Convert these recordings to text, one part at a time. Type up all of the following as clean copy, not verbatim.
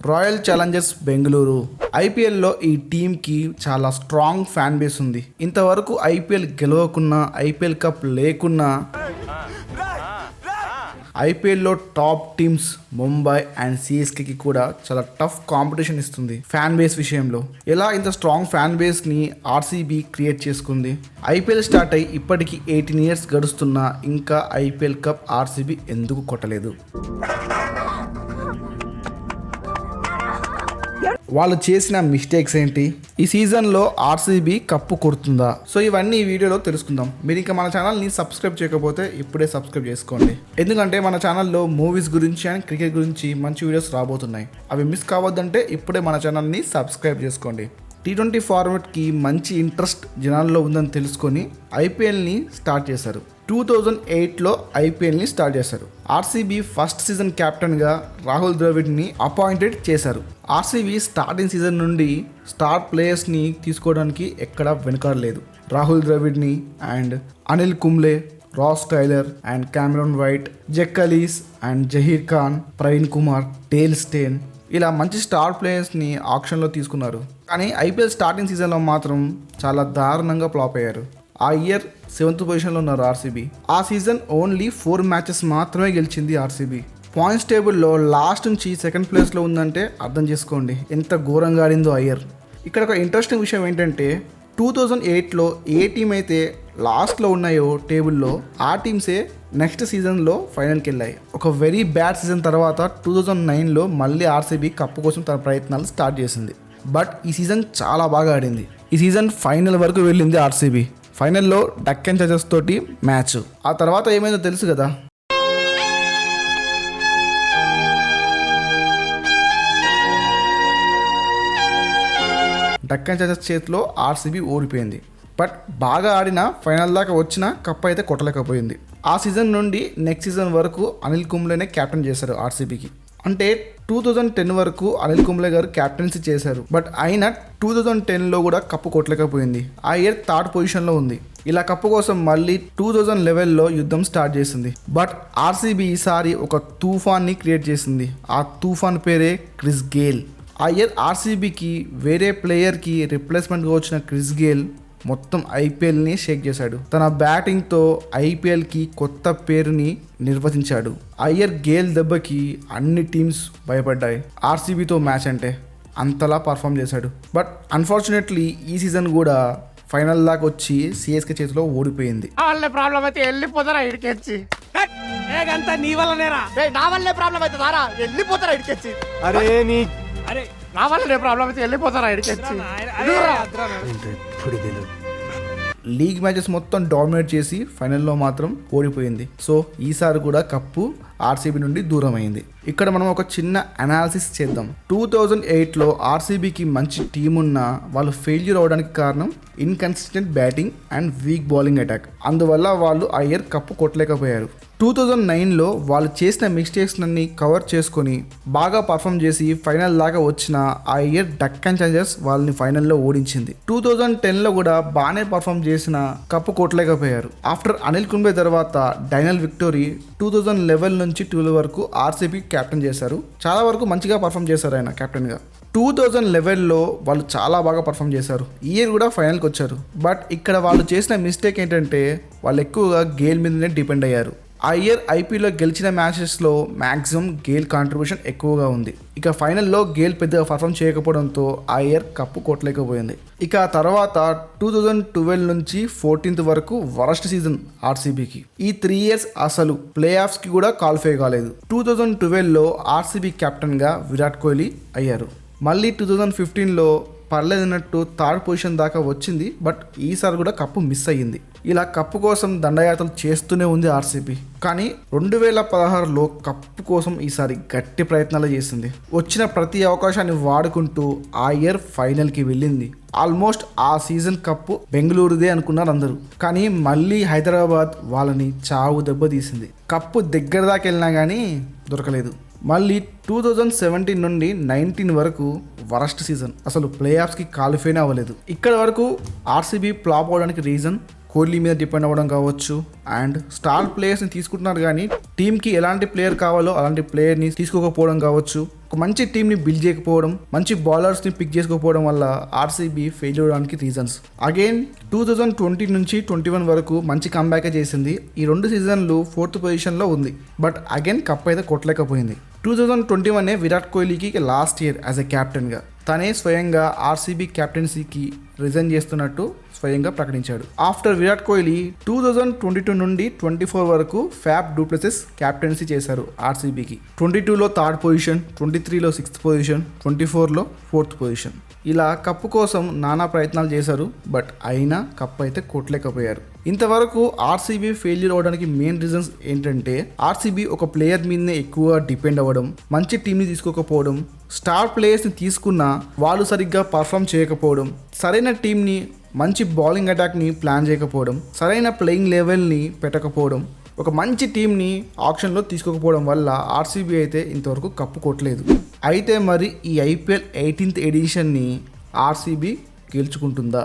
Royal Challengers Bengaluru. ఐపీఎల్లో ఈ టీంకి చాలా స్ట్రాంగ్ ఫ్యాన్ బేస్ ఉంది. ఇంతవరకు ఐపీఎల్ గెలవకున్నా, ఐపీఎల్ కప్ లేకున్నా ఐపీఎల్లో టాప్ టీమ్స్ ముంబై అండ్ సిఎస్కేకి కూడా చాలా టఫ్ కాంపిటీషన్ ఇస్తుంది ఫ్యాన్ బేస్ విషయంలో. ఎలా ఇంత స్ట్రాంగ్ ఫ్యాన్ బేస్ని ఆర్సీబీ క్రియేట్ చేసుకుంది? ఐపీఎల్ స్టార్ట్ అయ్యి ఇప్పటికీ 18 years గడుస్తున్నా ఇంకా ఐపీఎల్ కప్ ఆర్సీబీ ఎందుకు కొట్టలేదు? వాళ్ళు చేసిన మిస్టేక్స్ ఏంటి? ఈ సీజన్లో ఆర్సీబీ కప్పు కొడుతుందా? సో ఇవన్నీ ఈ వీడియోలో తెలుసుకుందాం. మీరు ఇంకా మన ఛానల్ని సబ్స్క్రైబ్ చేయకపోతే ఇప్పుడే సబ్స్క్రైబ్ చేసుకోండి. ఎందుకంటే మన ఛానల్లో మూవీస్ గురించి అండ్ క్రికెట్ గురించి మంచి వీడియోస్ రాబోతున్నాయి. అవి మిస్ కావద్దంటే ఇప్పుడే మన ఛానల్ని సబ్స్క్రైబ్ చేసుకోండి. T20 ఫార్మాట్కి మంచి ఇంట్రెస్ట్ జనాల్లో ఉందని తెలుసుకొని ఐపీఎల్ని స్టార్ట్ చేశారు. 2008లో ఐపీఎల్ని స్టార్ట్ చేశారు. ఆర్సీబీ ఫస్ట్ సీజన్ కెప్టెన్గా రాహుల్ ద్రవిడ్ని అపాయింటెడ్ చేశారు. ఆర్సీబీ స్టార్టింగ్ సీజన్ నుండి స్టార్ ప్లేయర్స్ని తీసుకోవడానికి ఎక్కడా వెనుకాడలేదు. రాహుల్ ద్రవిడ్ని and Anil Kumble, Ross Taylor and Cameron White, Jacques Kallis and Zaheer Khan, Praveen Kumar, Dale Steyn ఇలా మంచి స్టార్ ప్లేయర్స్ని ఆక్షన్లో తీసుకున్నారు. కానీ ఐపీఎల్ స్టార్టింగ్ సీజన్లో మాత్రం చాలా దారుణంగా ఫ్లాప్ అయ్యారు. ఆ ఇయర్ 7th పొజిషన్లో ఉన్నారు ఆర్సీబీ. ఆ సీజన్ ఓన్లీ 4 matches మాత్రమే గెలిచింది ఆర్సీబీ. పాయింట్స్ టేబుల్లో లాస్ట్ నుంచి 2nd ప్లేస్లో ఉందంటే అర్థం చేసుకోండి ఎంత ఘోరంగా ఆడిందో ఆ ఇయర్. ఇక్కడ ఒక ఇంట్రెస్టింగ్ విషయం ఏంటంటే 2008లో ఏ టీం అయితే లాస్ట్లో ఉన్నాయో టేబుల్లో ఆ టీమ్సే నెక్స్ట్ సీజన్లో ఫైనల్కి వెళ్ళాయి. ఒక వెరీ బ్యాడ్ సీజన్ తర్వాత 2009లో మళ్ళీ ఆర్సీబీ కప్పు కోసం తన ప్రయత్నాలు స్టార్ట్ చేసింది. బట్ ఈ సీజన్ చాలా బాగా ఆడింది. ఈ సీజన్ ఫైనల్ వరకు వెళ్ళింది ఆర్సీబీ. ఫైనల్లో డక్కన్ చార్జర్స్ తోటి మ్యాచ్. ఆ తర్వాత ఏమైందో తెలుసు కదా. డక్కన్ చార్జర్స్ చేతిలో ఆర్సీబీ ఓడిపోయింది. బట్ బాగా ఆడిన ఫైనల్ దాకా వచ్చిన కప్ అయితే కొట్టలేకపోయింది. ఆ సీజన్ నుండి నెక్స్ట్ సీజన్ వరకు అనిల్ కుంబ్లేనే క్యాప్టెన్ చేశారు ఆర్సీబీకి. అంటే 2010 వరకు అనిల్ కుంబ్లే గారు క్యాప్టెన్సీ చేశారు. బట్ అయినా 2010లో కూడా కప్పు కొట్టలేకపోయింది. ఆ ఇయర్ 3rd పొజిషన్లో ఉంది. ఇలా కప్పు కోసం మళ్ళీ 2011లో యుద్ధం స్టార్ట్ చేసింది. బట్ ఆర్సీబీ ఈసారి ఒక తుఫాన్ని క్రియేట్ చేసింది. ఆ తుఫాన్ పేరే క్రిస్ గేల్. ఆ ఇయర్ ఆర్సీబీకి వేరే ప్లేయర్కి రిప్లేస్మెంట్గా వచ్చిన క్రిస్ గేల్ మొత్తం ఐపీఎల్ని షేక్ చేశాడు. తన బ్యాటింగ్తో ఐపీఎల్కి కొత్త పేరుని నిర్వచించాడు. ఆ ఇయర్ గేల్ దెబ్బకి అన్ని టీమ్స్ భయపడ్డాయి. ఆర్సీబీతో మ్యాచ్ అంటే అంతలా పర్ఫామ్ చేశాడు. బట్ అన్ఫార్చునేట్లీ ఈ సీజన్ కూడా ఫైనల్ దాకా వచ్చి సిఎస్కే చేతిలో ఓడిపోయింది. ప్రాబ్లం అయితే వెళ్ళిపోతారా ఇడికెచ్చి నీ వల్లనేరా నా వల్లే ప్రాబ్లం అయితే దారా వెళ్ళిపోతారా ఇడికెచ్చి అరే నా వల్లనే ప్రాబ్లం అయితే వెళ్ళిపోతారా ఇడికెచ్చి. లీగ్ మ్యాచెస్ మొత్తం డామినేట్ చేసి ఫైనల్లో మాత్రం ఓడిపోయింది. సో ఈసారి కూడా కప్పు ఆర్సీబీ నుండి దూరం అయింది. ఇక్కడ మనం ఒక చిన్న అనాలిసిస్ చేద్దాం. 2008లో ఆర్సీబీకి మంచి టీం ఉన్నా వాళ్ళు ఫెయిల్యూర్ అవడానికి కారణం inconsistent batting and weak bowling attack. అందువల్ల వాళ్ళు ఆ ఇయర్ కప్పు కొట్టలేకపోయారు. 2009లో వాళ్ళు చేసిన మిస్టేక్స్ అన్ని కవర్ చేసుకొని బాగా పర్ఫామ్ చేసి ఫైనల్ దాకా వచ్చిన ఆ ఇయర్ డక్కన్ చార్జర్స్ వాళ్ళని ఫైనల్లో ఓడించింది. 2010లో కూడా బాగానే పర్ఫామ్ చేసిన కప్పు కొట్టలేకపోయారు. ఆఫ్టర్ అనిల్ కుంబ్లే తర్వాత డైనల్ విక్టోరీ 2011 నుంచి 12 వరకు ఆర్సీబీ క్యాప్టెన్ చేశారు. చాలా వరకు మంచిగా పర్ఫామ్ చేశారు ఆయన క్యాప్టెన్గా. 2011లో వాళ్ళు చాలా బాగా పర్ఫామ్ చేశారు. ఈ ఇయర్ కూడా ఫైనల్కి వచ్చారు. బట్ ఇక్కడ వాళ్ళు చేసిన మిస్టేక్ ఏంటంటే వాళ్ళు ఎక్కువగా గేల్ మీదనే డిపెండ్ అయ్యారు. ఆ ఇయర్ ఐపీఎల్లో గెలిచిన మ్యాచెస్లో మ్యాక్సిమం గేల్ కాంట్రిబ్యూషన్ ఎక్కువగా ఉంది. ఇక ఫైనల్లో గేల్ పెద్దగా పర్ఫామ్ చేయకపోవడంతో ఆ ఇయర్ కప్పు కొట్టలేకపోయింది. ఇక తర్వాత 2012 నుంచి 14th వరకు వరస్ట్ సీజన్ ఆర్సీబీకి. ఈ 3 years అసలు ప్లే ఆఫ్స్కి కూడా క్వాలిఫై కాలేదు. 2012లో ఆర్సీబీ కెప్టెన్గా విరాట్ కోహ్లీ అయ్యారు. మళ్ళీ 2015లో పర్లేదన్నట్టు 3rd పొజిషన్ దాకా వచ్చింది. బట్ ఈసారి కూడా కప్పు మిస్ అయ్యింది. ఇలా కప్పు కోసం దండయాత్రలు చేస్తూనే ఉంది ఆర్సీబీ. కానీ 2016లో కప్పు కోసం ఈసారి గట్టి ప్రయత్నాలు చేసింది. వచ్చిన ప్రతి అవకాశాన్ని వాడుకుంటూ ఆ ఇయర్ ఫైనల్కి వెళ్ళింది. ఆల్మోస్ట్ ఆ సీజన్ కప్పు బెంగళూరుదే అనుకున్నారు అందరూ. కానీ మళ్ళీ హైదరాబాద్ వాళ్ళని చావు దెబ్బ తీసింది. కప్పు దగ్గర దాకా వెళ్ళినా కానీ దొరకలేదు. మళ్ళీ 2017 నుండి 19 వరకు వరస్ట్ సీజన్. అసలు ప్లే ఆఫ్స్కి క్వాలిఫైనే అవ్వలేదు. ఇక్కడ వరకు ఆర్సీబీ ఫ్లాప్ అవడానికి రీజన్ కోహ్లీ మీద డిపెండ్ అవ్వడం కావచ్చు అండ్ స్టార్ ప్లేయర్స్ని తీసుకుంటున్నారు కానీ టీంకి ఎలాంటి ప్లేయర్ కావాలో అలాంటి ప్లేయర్ని తీసుకోకపోవడం కావచ్చు. ఒక మంచి టీంని బిల్డ్ చేయకపోవడం, మంచి బౌలర్స్ని పిక్ చేసుకోకపోవడం వల్ల ఆర్సీబీ ఫెయిల్ అవడానికి రీజన్స్. అగైన్ 2020 నుంచి 21 వరకు మంచి కంబ్యాక్ చేసింది. ఈ 2 సీజన్లు 4th పొజిషన్లో ఉంది. బట్ అగైన్ కప్ అయితే కొట్టలేకపోయింది. 2021 విరాట్ కోహ్లీకి లాస్ట్ ఇయర్ యాజ్ ఎ క్యాప్టెన్గా తనే స్వయంగా ఆర్సీబీ క్యాప్టెన్సీకి రిజైన్ చేస్తున్నట్టు స్వయంగా ప్రకటించాడు. ఆఫ్టర్ విరాట్ కోహ్లీ 2022 నుండి 24 వరకు ఫ్యాబ్ డు ప్లెసిస్ క్యాప్టెన్సీ చేశారు ఆర్సీబీకి. 22లో 3rd పొజిషన్, 23లో 6th పొజిషన్, 24లో 4th పొజిషన్. ఇలా కప్పు కోసం నానా ప్రయత్నాలు చేశారు. బట్ అయినా కప్పు అయితే కొట్టలేకపోయారు. ఇంతవరకు ఆర్సీబీ ఫెయిల్యూర్ అవడానికి మెయిన్ రీజన్స్ ఏంటంటే ఆర్సీబీ ఒక ప్లేయర్ మీదనే ఎక్కువ డిపెండ్ అవ్వడం, మంచి టీంని తీసుకోకపోవడం, స్టార్ ప్లేయర్స్ని తీసుకున్నా వాళ్ళు సరిగ్గా పర్ఫామ్ చేయకపోవడం, సరైన టీంని మంచి బౌలింగ్ అటాక్ని ప్లాన్ చేయకపోవడం, సరైన ప్లేయింగ్ లెవెల్ని పెట్టకపోవడం, ఒక మంచి టీంని ఆప్షన్లో తీసుకోకపోవడం వల్ల ఆర్సీబీ అయితే ఇంతవరకు కప్పు కొట్టలేదు. అయితే మరి ఈ ఐపీఎల్ 18th ఎడిషన్ని ఆర్సీబీ గెలుచుకుంటుందా?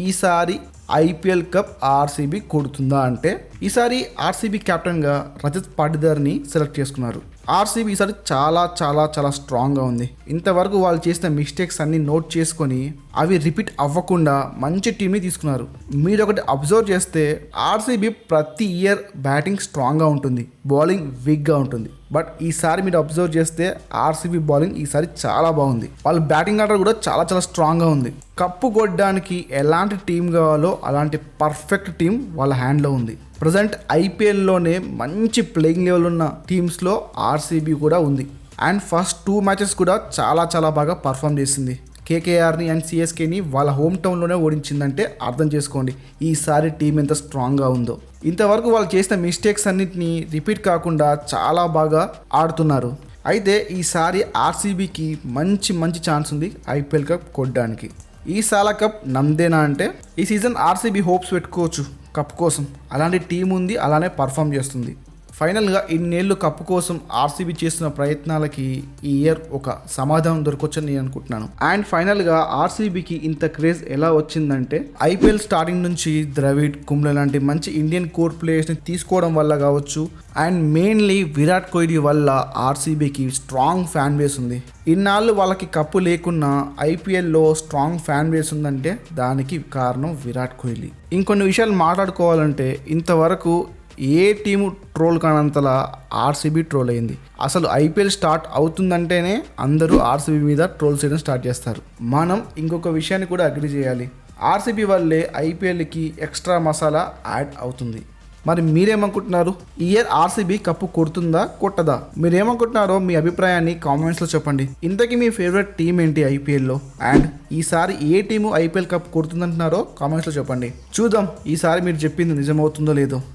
ఈసారి ఐపీఎల్ కప్ ఆర్సీబీ కొడుతుందా అంటే ఈసారి ఆర్సీబీ కెప్టెన్గా రజత్ పాటిదార్ని సెలెక్ట్ చేసుకున్నారు. ఆర్సీబీ ఈసారి చాలా చాలా చాలా స్ట్రాంగ్గా ఉంది. ఇంతవరకు వాళ్ళు చేసిన మిస్టేక్స్ అన్ని నోట్ చేసుకొని అవి రిపీట్ అవ్వకుండా మంచి టీంని తీసుకున్నారు. మీరు ఒకటి అబ్జర్వ్ చేస్తే ఆర్సీబీ ప్రతి ఇయర్ బ్యాటింగ్ స్ట్రాంగ్గా ఉంటుంది, బౌలింగ్ వీక్గా ఉంటుంది. బట్ ఈసారి మీరు అబ్జర్వ్ చేస్తే ఆర్సీబీ బౌలింగ్ ఈసారి చాలా బాగుంది. వాళ్ళ బ్యాటింగ్ ఆర్డర్ కూడా చాలా చాలా స్ట్రాంగ్గా ఉంది. కప్పు కొట్టడానికి ఎలాంటి టీం కావాలో అలాంటి పర్ఫెక్ట్ టీం వాళ్ళ హ్యాండ్లో ఉంది. ప్రజెంట్ ఐపీఎల్లోనే మంచి ప్లేయింగ్ లెవెల్ ఉన్న టీమ్స్లో ఆర్సీబీ కూడా ఉంది. అండ్ ఫస్ట్ 2 మ్యాచెస్ కూడా చాలా చాలా బాగా పర్ఫామ్ చేసింది. కేకేఆర్ని అండ్ సిఎస్కేని వాళ్ళ హోమ్ టౌన్లోనే ఓడించిందంటే అర్థం చేసుకోండి ఈసారి టీం ఎంత స్ట్రాంగ్గా ఉందో. ఇంతవరకు వాళ్ళు చేసిన మిస్టేక్స్ అన్నిటిని రిపీట్ కాకుండా చాలా బాగా ఆడుతున్నారు. అయితే ఈసారి ఆర్సీబీకి మంచి మంచి ఛాన్స్ ఉంది ఐపీఎల్ కప్ కొట్టడానికి. ఈసారి కప్ నమ్దేనా అంటే ఈ సీజన్ ఆర్సీబీ హోప్స్ పెట్టుకోవచ్చు కప్ కోసం. అలాంటి టీం ఉంది, అలానే పర్ఫామ్ చేస్తుంది. ఫైనల్గా ఇన్నేళ్ళు కప్పు కోసం ఆర్సీబీ చేస్తున్న ప్రయత్నాలకి ఈ ఇయర్ ఒక సమాధానం దొరకొచ్చని నేను అనుకుంటున్నాను. అండ్ ఫైనల్గా ఆర్సీబీకి ఇంత క్రేజ్ ఎలా వచ్చిందంటే ఐపీఎల్ స్టార్టింగ్ నుంచి ద్రవిడ్, కుంబ్లే లాంటి మంచి ఇండియన్ కోర్ ప్లేయర్స్ని తీసుకోవడం వల్ల కావచ్చు. అండ్ మెయిన్లీ విరాట్ కోహ్లీ వల్ల ఆర్సీబీకి స్ట్రాంగ్ ఫ్యాన్ బేస్ ఉంది. ఇన్నాళ్ళు వాళ్ళకి కప్పు లేకున్నా ఐపీఎల్లో స్ట్రాంగ్ ఫ్యాన్ బేస్ ఉందంటే దానికి కారణం విరాట్ కోహ్లీ. ఇంకొన్ని విషయాలు మాట్లాడుకోవాలంటే ఇంతవరకు ఏ టీము ట్రోల్ కానంతలా ఆర్సీబీ ట్రోల్ అయింది. అసలు ఐపీఎల్ స్టార్ట్ అవుతుందంటేనే అందరూ ఆర్సీబీ మీద ట్రోల్ చేయడం స్టార్ట్ చేస్తారు. మనం ఇంకొక విషయాన్ని కూడా అగ్రి చేయాలి. ఆర్సీబీ వల్లే ఐపీఎల్కి ఎక్స్ట్రా మసాలా యాడ్ అవుతుంది. మరి మీరేమనుకుంటున్నారు? ఈ ఇయర్ ఆర్సీబీ కప్పు కొడుతుందా కొట్టదా? మీరేమనుకుంటున్నారో మీ అభిప్రాయాన్ని కామెంట్స్లో చెప్పండి. ఇంతకీ మీ ఫేవరెట్ టీం ఏంటి ఐపీఎల్లో? అండ్ ఈసారి ఏ టీము ఐపీఎల్ కప్ కొడుతుందంటున్నారో కామెంట్స్లో చెప్పండి. చూద్దాం ఈసారి మీరు చెప్పింది నిజమవుతుందో లేదో.